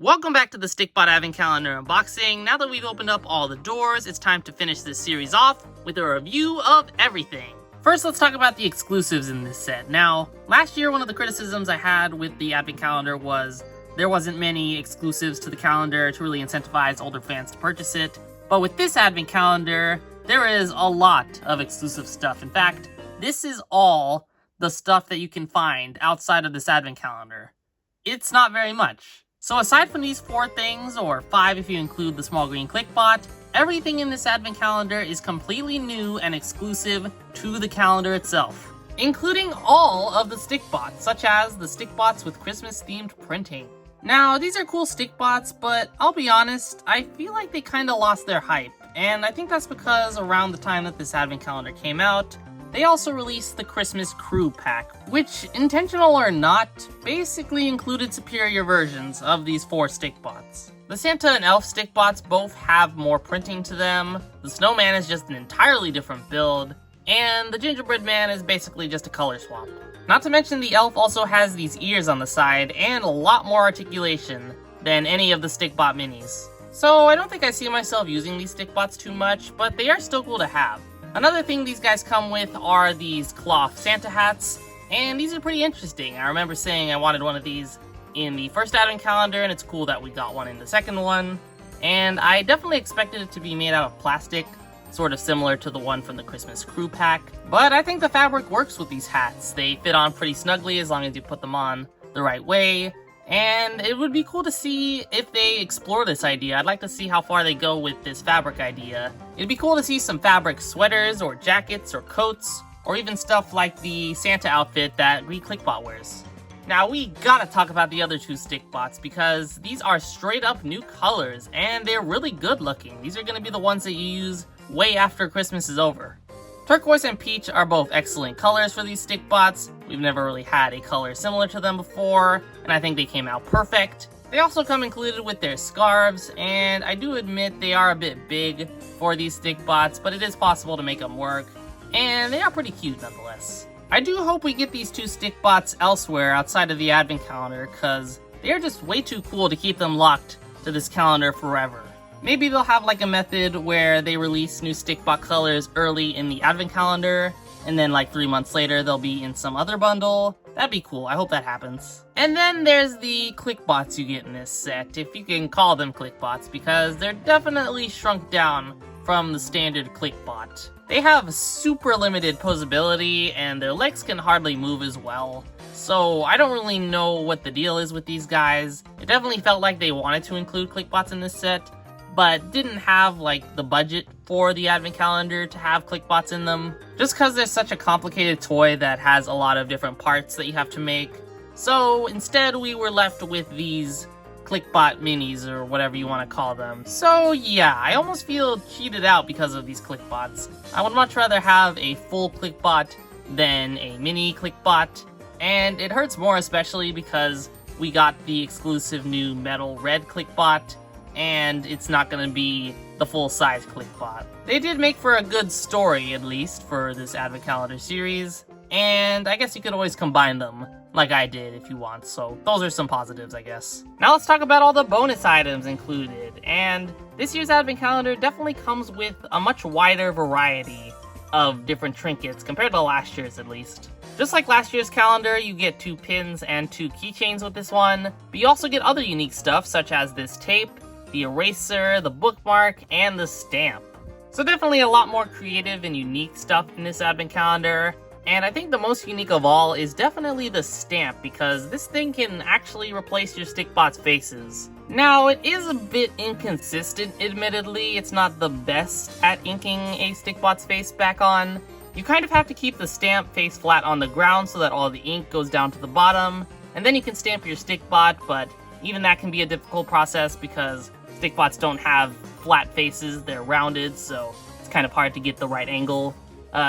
Welcome back to the Stikbot Advent Calendar unboxing. Now that we've opened up all the doors, it's time to finish this series off with a review of everything. First, let's talk about the exclusives in this set. Now, last year one of the criticisms I had with the Advent Calendar was there wasn't many exclusives to the calendar to really incentivize older fans to purchase it. But with this Advent Calendar, there is a lot of exclusive stuff. In fact, this is all the stuff that you can find outside of this Advent Calendar. It's not very much. So aside from these 4 things, or 5 if you include the small green clickbot, everything in this Advent Calendar is completely new and exclusive to the calendar itself, including all of the Stikbots, such as the Stikbots with Christmas-themed printing. Now, these are cool Stikbots, but I'll be honest, I feel like they kinda lost their hype, and I think that's because around the time that this Advent Calendar came out, they also released the Christmas Crew Pack, which, intentional or not, basically included superior versions of these 4 Stikbots. The Santa and Elf Stikbots both have more printing to them, the Snowman is just an entirely different build, and the Gingerbread Man is basically just a color swap. Not to mention the Elf also has these ears on the side and a lot more articulation than any of the Stikbot minis. So I don't think I see myself using these Stikbots too much, but they are still cool to have. Another thing these guys come with are these cloth Santa hats, and these are pretty interesting. I remember saying I wanted one of these in the first Advent Calendar, and it's cool that we got one in the second one. And I definitely expected it to be made out of plastic, sort of similar to the one from the Christmas Crew Pack. But I think the fabric works with these hats. They fit on pretty snugly as long as you put them on the right way. And it would be cool to see if they explore this idea. I'd like to see how far they go with this fabric idea. It'd be cool to see some fabric sweaters or jackets or coats, or even stuff like the Santa outfit that Green Clickbot wears. Now we gotta talk about the other 2 Stikbots because these are straight up new colors and they're really good looking. These are gonna be the ones that you use way after Christmas is over. Turquoise and Peach are both excellent colors for these Stikbots. We've never really had a color similar to them before, and I think they came out perfect. They also come included with their scarves, and I do admit they are a bit big for these Stikbots, but it is possible to make them work, and they are pretty cute nonetheless. I do hope we get these 2 Stikbots elsewhere outside of the Advent Calendar, cause they are just way too cool to keep them locked to this calendar forever. Maybe they'll have like a method where they release new Stikbot colors early in the Advent Calendar, and then like 3 months later they'll be in some other bundle. That'd be cool, I hope that happens. And then there's the Clickbots you get in this set, if you can call them Clickbots, because they're definitely shrunk down from the standard Clickbot. They have super limited posability, and their legs can hardly move as well. So I don't really know what the deal is with these guys. It definitely felt like they wanted to include Clickbots in this set, but didn't have like the budget for the Advent Calendar to have Clickbots in them, just because they're such a complicated toy that has a lot of different parts that you have to make. So instead we were left with these Clickbot minis, or whatever you want to call them. So yeah, I almost feel cheated out because of these Clickbots. I would much rather have a full Clickbot than a mini Clickbot, and it hurts more especially because we got the exclusive new metal red Clickbot, and it's not going to be the full-size Clickbot. They did make for a good story, at least, for this Advent Calendar series, and I guess you could always combine them, like I did if you want, so those are some positives, I guess. Now let's talk about all the bonus items included, and this year's Advent Calendar definitely comes with a much wider variety of different trinkets, compared to last year's at least. Just like last year's calendar, you get 2 pins and 2 keychains with this one, but you also get other unique stuff, such as this tape, the eraser, the bookmark, and the stamp. So definitely a lot more creative and unique stuff in this Advent Calendar, and I think the most unique of all is definitely the stamp, because this thing can actually replace your Stikbot's faces. Now, it is a bit inconsistent, admittedly. It's not the best at inking a Stikbot's face back on. You kind of have to keep the stamp face flat on the ground so that all the ink goes down to the bottom, and then you can stamp your Stikbot, but even that can be a difficult process because Stikbots don't have flat faces, they're rounded, so it's kind of hard to get the right angle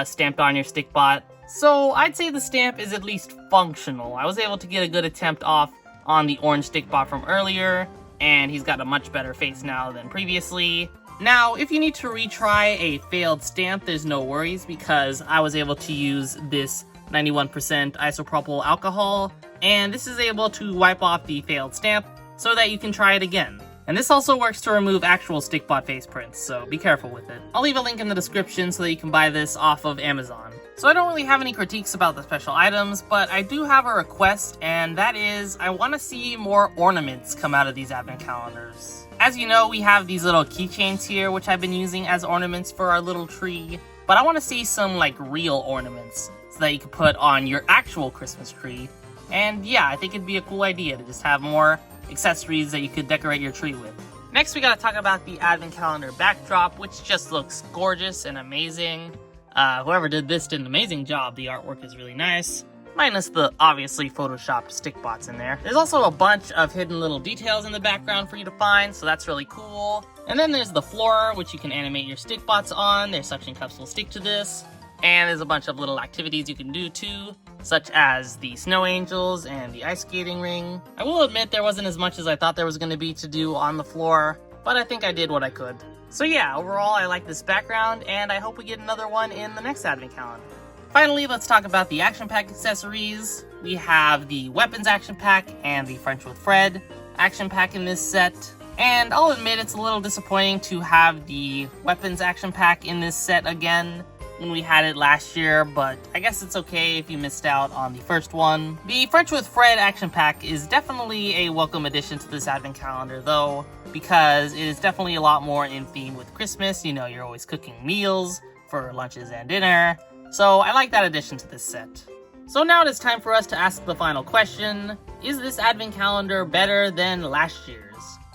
stamped on your Stikbot. So I'd say the stamp is at least functional. I was able to get a good attempt off on the orange Stikbot from earlier, and he's got a much better face now than previously. Now, if you need to retry a failed stamp, there's no worries because I was able to use this 91% isopropyl alcohol, and this is able to wipe off the failed stamp, so that you can try it again. And this also works to remove actual Stikbot face prints, so be careful with it. I'll leave a link in the description so that you can buy this off of Amazon. So I don't really have any critiques about the special items, but I do have a request, and that is I want to see more ornaments come out of these advent calendars. As you know, we have these little keychains here, which I've been using as ornaments for our little tree, but I want to see some like real ornaments so that you can put on your actual Christmas tree. And yeah, I think it'd be a cool idea to just have more accessories that you could decorate your tree with. Next, we gotta talk about the advent calendar backdrop, which just looks gorgeous and amazing. Whoever did this did an amazing job. The artwork is really nice, minus the obviously photoshopped Stikbots in there. There's also a bunch of hidden little details in the background for you to find, so that's really cool. And then there's the floor, which you can animate your Stikbots on. Their suction cups will stick to this. And there's a bunch of little activities you can do too, such as the snow angels and the ice skating ring. I will admit there wasn't as much as I thought there was going to be to do on the floor, but I think I did what I could. So yeah, overall I like this background, and I hope we get another one in the next advent calendar. Finally, let's talk about the action pack accessories. We have the weapons action pack and the French with Fred action pack in this set. And I'll admit it's a little disappointing to have the weapons action pack in this set again when we had it last year, but I guess it's okay if you missed out on the first one. The French with Fred action pack is definitely a welcome addition to this advent calendar though, because it is definitely a lot more in theme with Christmas. You know, you're always cooking meals for lunches and dinner, so I like that addition to this set. So now it is time for us to ask the final question: is this advent calendar better than last year's?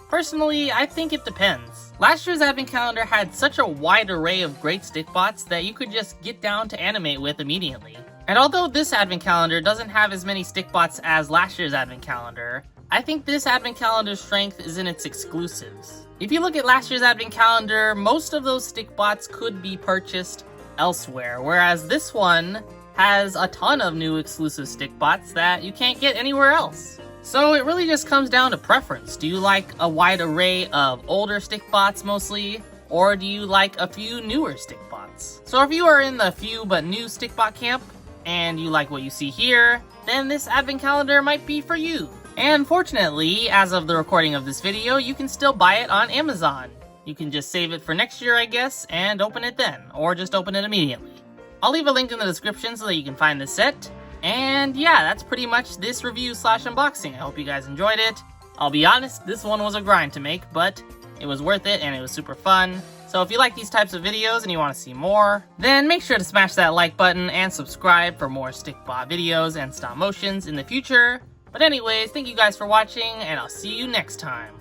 Personally, I think it depends. Last year's advent calendar had such a wide array of great Stikbots that you could just get down to animate with immediately. And although this advent calendar doesn't have as many Stikbots as last year's advent calendar, I think this advent calendar's strength is in its exclusives. If you look at last year's advent calendar, most of those Stikbots could be purchased elsewhere, whereas this one has a ton of new exclusive Stikbots that you can't get anywhere else. So it really just comes down to preference. Do you like a wide array of older Stikbots mostly, or do you like a few newer Stikbots? So if you are in the few but new Stikbot camp, and you like what you see here, then this advent calendar might be for you. And fortunately, as of the recording of this video, you can still buy it on Amazon. You can just save it for next year, I guess, and open it then, or just open it immediately. I'll leave a link in the description so that you can find this set. And yeah, that's pretty much this review / unboxing. I hope you guys enjoyed it. I'll be honest, this one was a grind to make, but it was worth it and it was super fun. So if you like these types of videos and you want to see more, then make sure to smash that like button and subscribe for more Stikbot videos and stop motions in the future. But anyways, thank you guys for watching, and I'll see you next time.